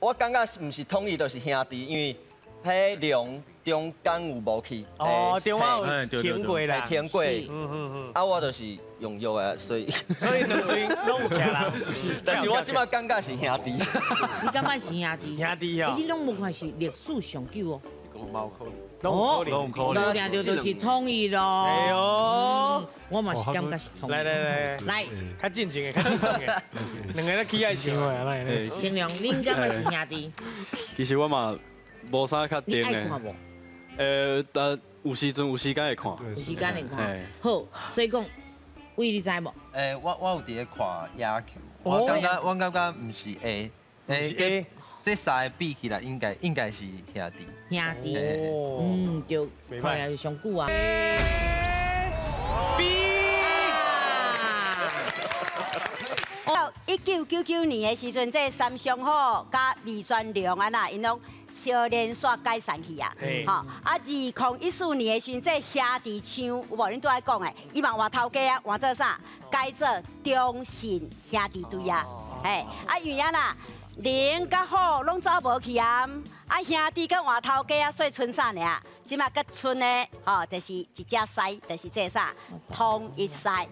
我感觉是毋是统一，就是兄弟，因为迄量中间有无去。哦，中间有停过啦，停过。嗯。啊，我就是用药的，所以两队拢有起来。但是我即摆感觉是兄弟。你感觉是兄弟？兄弟哦。你拢无看是历史上久哦。冇可能。拢无定着就是统一咯。哎呦，我嘛是感觉是统一。来，较正经的，较正经的，两个咧起爱情话来。成龙，恁感觉是兄弟？其实我嘛无啥较定你爱看的。无？但有时阵有时间会看。有时间会看。好，所以讲，伟你知无？我有伫咧看野球，我感觉唔是 A， 这三个比起来应该是兄弟。兄弟，就看来就上久啊。到1999年的时阵，这三商好甲李全龙啊那因拢小连续解散去啊。吼啊，2014年的时阵，这兄弟唱有无？恁拄爱讲的，伊嘛换头家啊，换做啥？改做中信兄弟队啊。嘿，啊因为啊啦。零甲好拢走无去啊！啊兄弟甲换头家啊，所以剩啥尔？即马甲剩的吼，就是一只狮，就是这啥统一狮。